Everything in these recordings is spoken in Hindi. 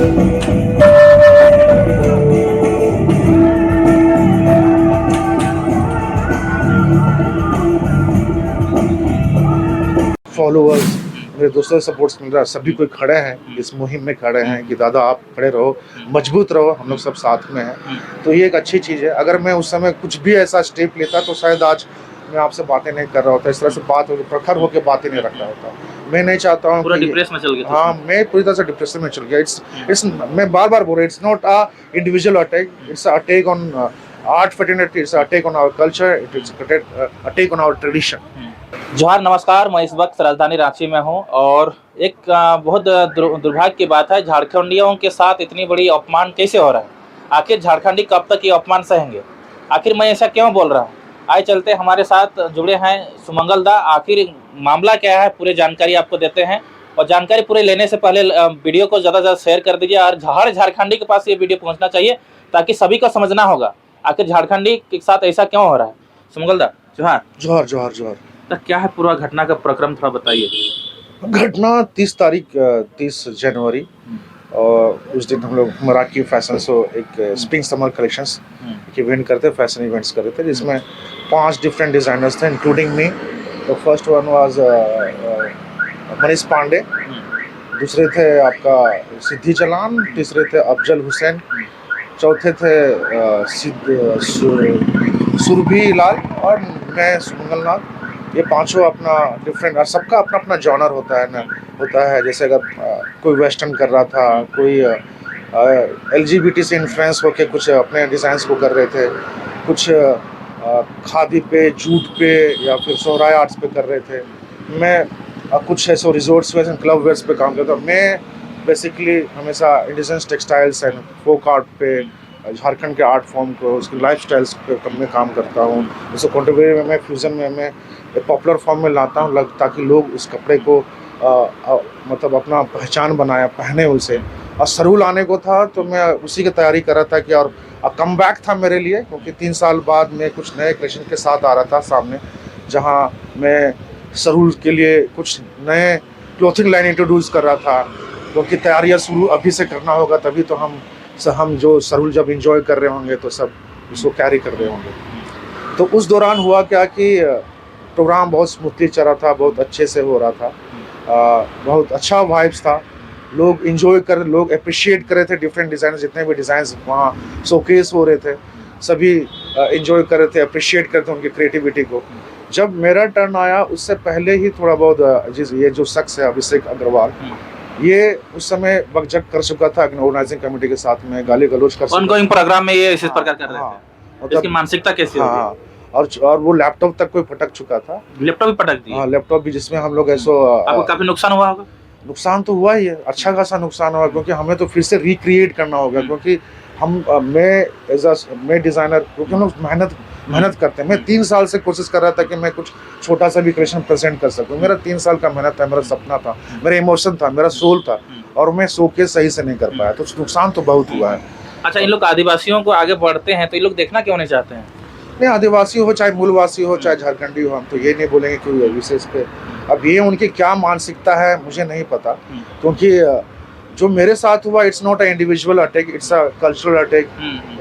फॉलोअर्स, मेरे दोस्तों से सपोर्ट्स मिल रहा है, सभी कोई खड़े हैं इस मुहिम में, खड़े हैं कि दादा आप खड़े रहो, मजबूत रहो, हम लोग सब साथ में हैं। तो ये एक अच्छी चीज़ है। अगर मैं उस समय कुछ भी ऐसा स्टेप लेता तो शायद आज मैं आपसे बातें नहीं कर रहा होता, इस तरह से बात हो प्रखर होकर बातें नहीं रख रहा होता। मैं नहीं चाहता हूँ पूरा कि डिप्रेस में चल गया। हाँ, मैं पूरी तरह से डिप्रेशन में चल गया। इट्स मैं बार-बार बोल रहा हूँ, it's not a individual attack, it's a attack on art fraternity, it's a attack on our culture, it is attack on our tradition. जोहार, नमस्कार। मैं इस वक्त राजधानी रांची में हूं और एक बहुत दुर्भाग्य की बात है, झारखंडियों के साथ इतनी बड़ी अपमान कैसे हो रहा है। आखिर झारखंडी कब तक ये अपमान सहेंगे? आखिर मैं ऐसा क्यों बोल रहा हूं? आए चलते हमारे साथ जुड़े हैं सुमंगल दा। आखिर मामला क्या है, पूरी जानकारी आपको देते हैं। और जानकारी पूरे लेने से पहले वीडियो को ज़्यादा से ज़्यादा शेयर कर दीजिए और हर झारखंडी के पास ये वीडियो पहुँचना चाहिए ताकि सभी को समझना होगा आखिर झारखंडी के साथ ऐसा क्यों हो रहा है। सुमंगल दा, जोहार। जोहार जोहार जोहार। तो क्या है पूरा घटना का प्रक्रम, थोड़ा बताइए। घटना 30 जनवरी, और उस दिन हम लोग मराठी फैशन शो, एक स्प्रिंग समर कलेक्शंस के इवेंट करते, फैशन इवेंट्स कर रहे थे, जिसमें 5 डिफरेंट डिज़ाइनर्स थे including me. The first one was Manish Pandey, दूसरे थे आपका सिद्धि जलान, तीसरे थे अफजल हुसैन, चौथे थे सुरभि लाल, और मैं सुमंगल नाथ। ये पांचों अपना डिफरेंट, सबका अपना अपना जॉनर होता है ना, होता है। जैसे अगर कोई वेस्टर्न कर रहा था, कोई LGBT से इन्फ्लुएंस होके कुछ अपने डिज़ाइंस को कर रहे थे, कुछ खादी पे, जूट पे, या फिर सोहराय आर्ट्स पे कर रहे थे। मैं कुछ ऐसे resorts wears and club wears पे काम करता हूँ। मैं बेसिकली हमेशा indigenous textiles and folk art पे, झारखंड के आर्ट फॉर्म को, उसके लाइफ स्टाइल्स पे मैं काम करता हूँ। जैसे कॉन्टेम्परेरी में मैं फ्यूज़न में मैं पॉपुलर फॉर्म में लाता हूँ, ताकि लोग उस कपड़े को मतलब अपना पहचान बनाया, पहने उसे। और सरूल आने को था तो मैं उसी की तैयारी कर रहा था कि, और कम बैक था मेरे लिए, क्योंकि 3 साल बाद मैं कुछ नए कलेक्शन के साथ आ रहा था सामने, जहाँ मैं सरूल के लिए कुछ नए क्लोथिंग लाइन इंट्रोड्यूस कर रहा था। क्योंकि तैयारियाँ शुरू अभी से करना होगा, तभी तो हम जो सरूल जब इंजॉय कर रहे होंगे तो सब उसको कैरी कर रहे होंगे। तो उस दौरान हुआ क्या कि प्रोग्राम बहुत स्मूथली चल रहा था, बहुत अच्छे से हो रहा था, बहुत अच्छा वाइब्स था, लोग इंजॉय कर, लोग अप्रिशिएट कर रहे थे। डिफरेंट डिज़ाइन, जितने भी डिज़ाइंस वहाँ शोकेस हो रहे थे, सभी इंजॉय कर रहे थे, अप्रिशिएट करते उनकी क्रिएटिविटी को। जब मेरा टर्न आया, उससे पहले ही थोड़ा बहुत ये जो शख्स है अभिषेक अग्रवाल, ये उस समय वकजक कर चुका था ऑर्गेनाइजिंग कमेटी के साथ में, गाली गलौज कर ऑनगोइंग प्रोग्राम में ये इस प्रकार कर रहे थे। इसकी मानसिकता कैसी होगी? हाँ, और वो लैपटॉप तक कोई पटक चुका था। लैपटॉप भी पटक दिया? हाँ, लैपटॉप भी, जिसमें हम लोग ऐसो आपको काफी नुकसान हुआ होगा? नुकसान तो हुआ ही है, अच्छा खासा नुकसान हुआ, क्योंकि हमें तो फिर से रिक्रिएट करना होगा। क्योंकि मैं डिज़ाइनर, क्योंकि हम लोग मेहनत करते हैं। मैं 3 साल से कोशिश कर रहा था कि मैं कुछ छोटा सा भी कलेक्शन प्रेजेंट कर सकूं। मेरा 3 साल का मेहनत था, मेरा सपना था, मेरा इमोशन था, मेरा सोल था, और मैं शोकेस सही से नहीं कर पाया, तो नुकसान तो बहुत हुआ है। अच्छा, इन लोग आदिवासियों को आगे बढ़ते हैं तो ये लोग देखना क्यों नहीं चाहते हैं? नहीं, आदिवासी हो, चाहे मूलवासी हो, चाहे झारखंडी हो, हम तो ये नहीं बोलेंगे कि विशेष पे। अब ये उनकी क्या मानसिकता है मुझे नहीं पता, क्योंकि जो मेरे साथ हुआ, it's not a individual attack, it's a cultural attack.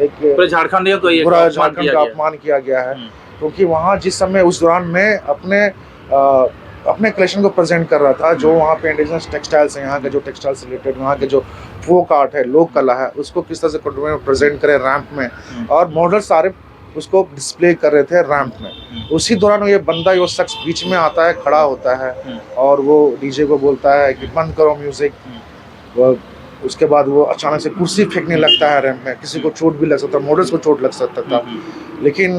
एक पूरे झारखंडियों को पूरा झारखंड का अपमान किया गया है। क्योंकि वहाँ जिस समय, उस दौरान मैं अपने कलेक्शन को प्रेजेंट कर रहा था, जो वहाँ पे इंडिजिनस टेक्सटाइल्स हैं, यहाँ के जो टेक्सटाइल से रिलेटेड, वहाँ के जो फोक आर्ट है, लोक कला है, उसको किस तरह से प्रेजेंट करें रैंप में, और मॉडल सारे उसको डिस्प्ले कर रहे थे रैंप में। उसी दौरान ये बंदा, वो शख्स बीच में आता है, खड़ा होता है, और वो डीजे को बोलता है कि बंद करो म्यूजिक। उसके बाद वो अचानक से कुर्सी फेंकने लगता है रैंप में। किसी को चोट भी लग सकता, मॉडल्स को चोट लग सकता था, लेकिन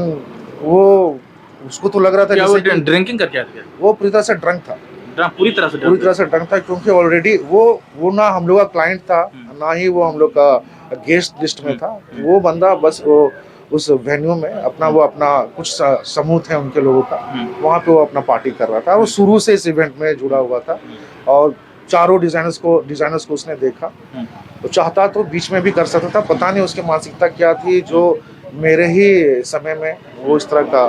वो, उसको तो लग रहा था जैसे ड्रिंकिंग कर क्या था। वो पूरी तरह से ड्रंक था, पूरी तरह से ड्रंक था, क्योंकि ऑलरेडी वो ना हम लोग का क्लाइंट था, ना ही वो हम लोग का गेस्ट लिस्ट में था। वो बंदा बस वो उस वेन्यू में अपना कुछ समूह थे उनके लोगों का, वहाँ पे वो अपना पार्टी कर रहा था। वो शुरू से इस इवेंट में जुड़ा हुआ था, और चारों डिजाइनर्स को उसने देखा, तो चाहता तो बीच में भी कर सकता था। पता नहीं उसकी मानसिकता क्या थी, जो मेरे ही समय में वो इस तरह का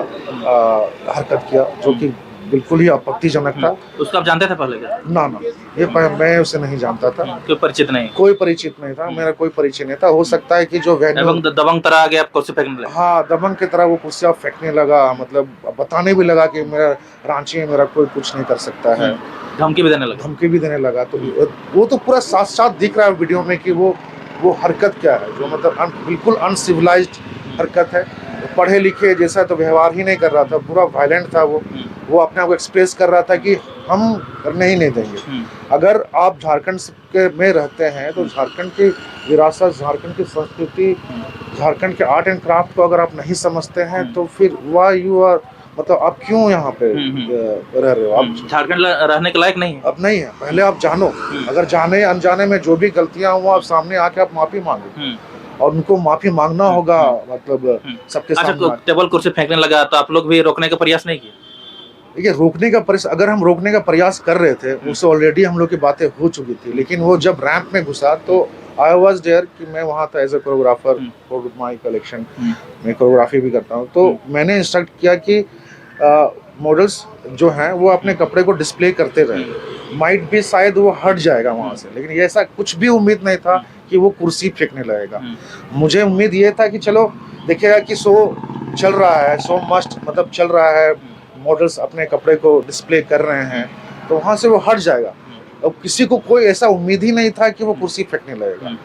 हरकत किया, जो कि बिल्कुल ही आपत्तिजनक था। उसको आप जानते थे पहले क्या? ना ना, मैं उसे नहीं जानता था, कोई परिचित नहीं? कोई परिचित नहीं था, मेरा कोई परिचय नहीं था। हो सकता है कि जो वेन्यू एवं दबंग तरह आगे आप कुर्सी फेंकने लगे? हाँ, दबंग की तरह वो कुर्सियाँ फेंकने लगा, मतलब बताने भी लगा कि मेरा रांची में मेरा कोई कुछ नहीं कर सकता है। धमकी भी देने लगे? धमकी भी देने लगा। तो वो तो पूरा साफ-साफ दिख रहा है वीडियो में कि वो हरकत क्या है, जो मतलब बिल्कुल अनसिविलाइज्ड हरकत है। पढ़े लिखे जैसा तो व्यवहार ही नहीं कर रहा था, पूरा वायलेंट था वो। वो अपने आप को एक्सप्रेस कर रहा था कि हम करने ही नहीं देंगे। अगर आप झारखंड के में रहते हैं तो झारखंड की विरासत, झारखंड की संस्कृति, झारखंड के आर्ट एंड क्राफ्ट को अगर आप नहीं समझते हैं तो फिर व्हाई यू आर, मतलब आप क्यों यहाँ पे रह रहे हो? आप झारखंड रहने के लायक नहीं है? अब नहीं है, पहले आप जानो। अगर जाने अनजाने में जो भी गलतियां हुआ, आप सामने आके आप माफी मांगो, और उनको माफी मांगना होगा, मतलब सबके अच्छा, सामने। टेबल कुर्सी फेंकने लगा तो आप लोग भी रोकने का प्रयास नहीं किए? देखिए, रोकने का प्रयास, अगर हम रोकने का प्रयास कर रहे थे, उससे ऑलरेडी हम लोग की बातें हो चुकी थी। लेकिन वो जब रैंप में घुसा तो आई वाज देयर कि मैं वहाँ था as a choreographer for my collection. मैं कोरियोग्राफी भी करता हूँ, तो मैंने इंस्ट्रक्ट किया कि मॉडल्स जो हैं वो अपने कपड़े को डिस्प्ले करते रहे। माइट भी शायद वो हट जाएगा वहाँ से, लेकिन ये ऐसा कुछ भी उम्मीद नहीं था कि वो कुर्सी फेंकने लगेगा। मुझे उम्मीद ये था कि चलो देखिएगा कि शो चल रहा है, शो मस्ट मतलब चल रहा है, मॉडल्स अपने कपड़े को डिस्प्ले कर रहे हैं, तो वहाँ से वो हट जाएगा। अब किसी को कोई ऐसा उम्मीद ही नहीं था कि वो कुर्सी फेंकने लगेगा।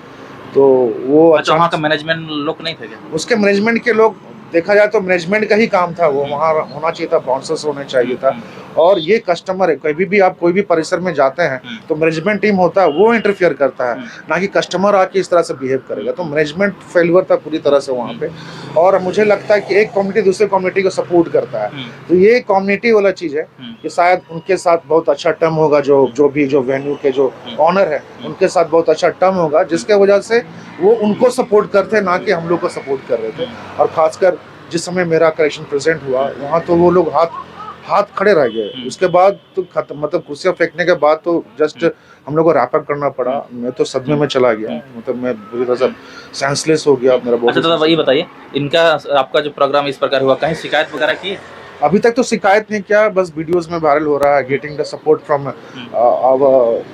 तो वो अच्छा, वहाँ का मैनेजमेंट लोग नहीं थे क्या? उसके मैनेजमेंट के लोग, देखा जाए तो मैनेजमेंट का ही काम था, वो वहाँ होना चाहिए था, बाउंसर्स होने चाहिए था। और ये कस्टमर है, कभी भी आप कोई भी परिसर में जाते हैं तो मैनेजमेंट टीम होता है, वो इंटरफियर करता है, ना कि कस्टमर आके इस तरह से बिहेव करेगा। तो मैनेजमेंट फेलियर था पूरी तरह से वहाँ पे। और मुझे लगता है कि एक कम्युनिटी दूसरे कम्युनिटी को सपोर्ट करता है, तो ये कम्युनिटी वाला चीज़ है कि शायद उनके साथ बहुत अच्छा टर्म होगा, जो वेन्यू के जो ऑनर है उनके साथ बहुत अच्छा टर्म होगा, जिसके वजह से वो उनको सपोर्ट करते हैं, ना कि हम लोग को सपोर्ट कर रहे थे। और खासकर जिस समय मेरा कलेक्शन प्रेजेंट हुआ, वहाँ तो वो लोग हाथ खड़े रह गए। उसके बाद तो खत्म, मतलब कुर्सियाँ फेंकने के बाद तो जस्ट हम लोग को रैप अप करना पड़ा। मैं तो सदमे में चला गया, मतलब मैं पूरी तरह से सेंसलेस हो गया मेरा बॉडी। अच्छा दादा, वही बताइए, इनका आपका जो प्रोग्राम इस प्रकार हुआ, कहीं शिकायत वगैरह की? अभी तक तो शिकायत नहीं किया, बस वीडियोस में वायरल हो रहा है, getting the support from our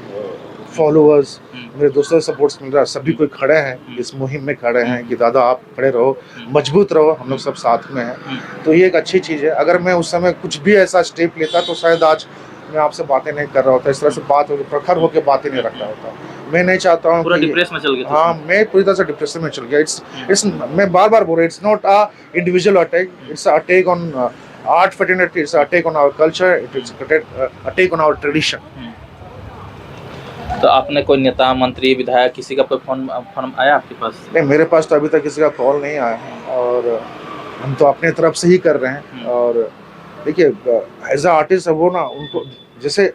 followers. मेरे दोस्तों से सपोर्ट्स मिल रहा है, सभी कोई खड़े हैं इस मुहिम में, खड़े हैं कि दादा आप खड़े रहो, मजबूत रहो, हम लोग सब साथ में हैं। तो ये एक अच्छी चीज़ है। अगर मैं उस समय कुछ भी ऐसा स्टेप लेता तो शायद आज मैं आपसे बातें नहीं कर रहा होता, इस तरह से बात होती, प्रखर होकर बातें नहीं रख रहा होता। मैं नहीं चाहता हूँ पूरा डिप्रेस में चल गया। हाँ, मैं पूरी तरह से डिप्रेशन में चल गया। इट्स मैं बार बार बोल रहा हूँ, it's not a individual attack, it's a attack on art fraternity, it's a attack on our culture, it's attack on our tradition. तो आपने कोई नेता, मंत्री, विधायक, किसी का कोई फोन आया आपके पास? नहीं, मेरे पास तो अभी तक किसी का कॉल नहीं आया है, और हम तो अपने तरफ से ही कर रहे हैं। और देखिए, एज अ आर्टिस्ट वो ना, उनको जैसे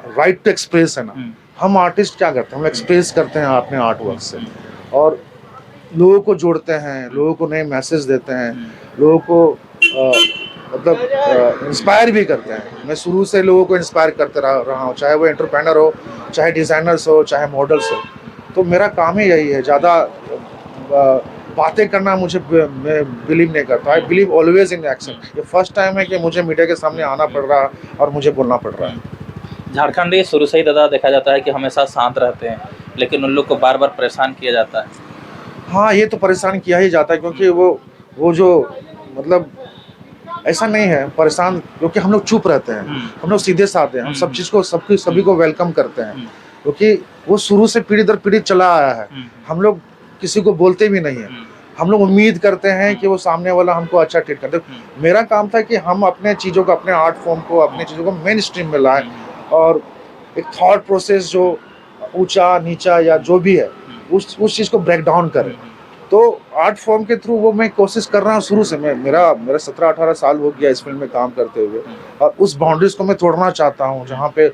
राइट टू एक्सप्रेस है ना, हम आर्टिस्ट क्या करते हैं, हम एक्सप्रेस करते हैं अपने आर्ट वर्क से, और लोगों को जोड़ते हैं, लोगों को नए मैसेज देते हैं, लोगों को मतलब इंस्पायर भी करते हैं। मैं शुरू से लोगों को इंस्पायर करते रहा हूँ, चाहे वो एंटरप्रेन्योर हो, चाहे डिज़ाइनर्स हो, चाहे मॉडल्स हो। तो मेरा काम ही यही है, ज़्यादा बातें करना मुझे, मैं बिलीव नहीं करता। I believe always in action. ये फर्स्ट टाइम है कि मुझे मीडिया के सामने आना पड़ रहा है और मुझे बोलना पड़ रहा है। झारखंडी शुरू से ही दादा देखा जाता है कि हमेशा शांत रहते हैं, लेकिन उन लोग को बार बार परेशान किया जाता है। हाँ, ये तो परेशान किया ही जाता है, क्योंकि वो जो मतलब ऐसा नहीं है परेशान, क्योंकि हम लोग चुप रहते हैं, हम लोग सीधे साधे हैं, हम सब चीज़ को सभी को वेलकम करते हैं, क्योंकि वो शुरू से पीढ़ी दर पीढ़ी चला आया है। हम लोग किसी को बोलते भी नहीं है, हम लोग उम्मीद करते हैं कि वो सामने वाला हमको अच्छा ट्रीट करते। मेरा काम था कि हम अपने चीज़ों को, अपने आर्ट फॉर्म को, अपनी चीज़ों को मेन स्ट्रीम में लाएं, और एक थॉट प्रोसेस जो ऊंचा नीचा या जो भी है उस चीज़ को ब्रेक डाउन करें। तो आर्ट फॉर्म के थ्रू वो मैं कोशिश कर रहा हूँ शुरू से। मेरा 17-18 साल हो गया इस फील्ड में काम करते हुए, और उस बाउंड्रीज को मैं तोड़ना चाहता हूँ जहाँ पे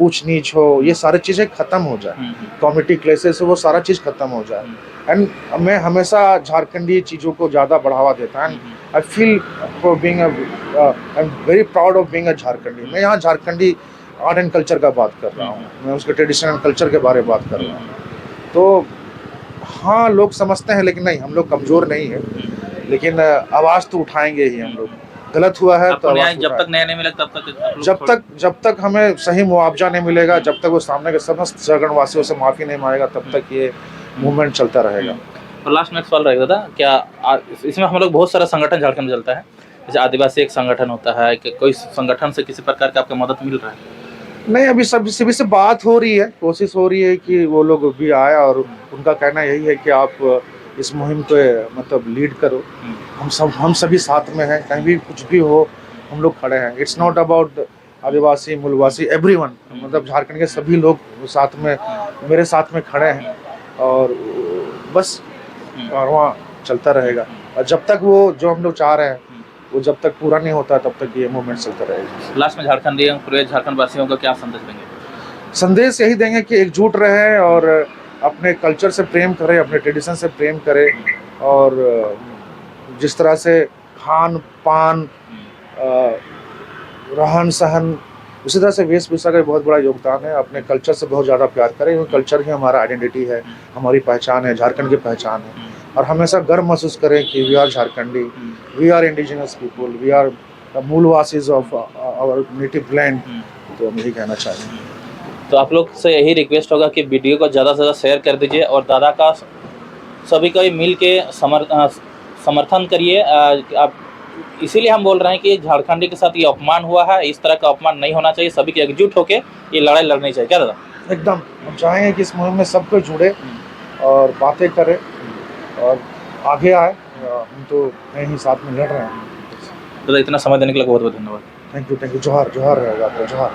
ऊंच नीच हो, ये सारी चीज़ें ख़त्म हो जाए, कम्युनिटी क्लेसेस हो, वो सारा चीज़ ख़त्म हो जाए। एंड मैं हमेशा झारखंडी चीज़ों को ज़्यादा बढ़ावा देता हूँ। I feel for being I am very proud of being a Jharkhandi. मैं यहाँ झारखंडी आर्ट एंड कल्चर का बात कर रहा हूँ, मैं उसके ट्रेडिशन एंड कल्चर के बारे में बात कर रहा हूँ। तो हाँ, लोग समझते हैं, लेकिन नहीं, हम लोग कमज़ोर नहीं है, लेकिन आवाज़ तो उठाएंगे ही हम लोग। गलत हुआ है तो आपको न्याय आवाज जब उठाएं। तक न्याय नहीं मिले तब तक आप लोग जब तक हमें सही मुआवजा नहीं मिलेगा, जब तक वो सामने के समस्त झारखंड वासियों से माफी नहीं मांगेगा, तब तक ये मूवमेंट चलता रहेगा। और लास्ट में एक सवाल रहेगा था, क्या इसमें हम लोग बहुत सारा संगठन झारखंड में चलता है, जैसे आदिवासी एक संगठन होता है कि कोई संगठन से किसी प्रकार का आपको मदद मिल रहा है? नहीं, अभी सब सभी से बात हो रही है, कोशिश हो रही है कि वो लोग भी आए, और उनका कहना यही है कि आप इस मुहिम को मतलब लीड करो। हम सभी साथ में हैं, कहीं भी कुछ भी हो हम लोग खड़े हैं। It's not about Adivasi, Moolvasi, everyone, मतलब झारखंड के सभी लोग साथ में मेरे साथ में खड़े हैं, और बस और वहाँ चलता रहेगा। और जब तक वो जो हम लोग चाह रहे हैं वो जब तक पूरा नहीं होता, तब तक ये मूवमेंट चलता रहेगा। लास्ट में झारखंडी पूरे झारखंड वासियों को क्या संदेश देंगे? संदेश यही देंगे कि एकजुट रहें और अपने कल्चर से प्रेम करें, अपने ट्रेडिशन से प्रेम करें, और जिस तरह से खान पान, रहन सहन, उसी तरह से वेशभूषा का बहुत बड़ा योगदान है। अपने कल्चर से बहुत ज़्यादा प्यार करें, क्योंकि कल्चर ही हमारा आइडेंटिटी है, हमारी पहचान है, झारखंड की पहचान है। और हमेशा गर्व महसूस करें कि we are Jharkhandi, we are indigenous people, we are Moolvasis of our native land. तो हम यही कहना चाहेंगे। तो आप लोग से यही रिक्वेस्ट होगा कि वीडियो को ज़्यादा से ज़्यादा शेयर कर दीजिए और दादा का सभी को मिल के समर्थन करिए। आप इसीलिए हम बोल रहे हैं कि झारखंडी के साथ ये अपमान हुआ है, इस तरह का अपमान नहीं होना चाहिए, सभी की एकजुट होकर ये लड़ाई लड़नी चाहिए। क्या दादा? एकदम, हम चाहेंगे कि इस मुहिम में सब कोई जुड़े और बातें करें और आगे आए। हम तो नए ही साथ में लड़ रहे हैं। दादा इतना समय देने के लिए बहुत बहुत धन्यवाद। थैंक यू, जोहार, जोहार रहेगा आपका, जोहार।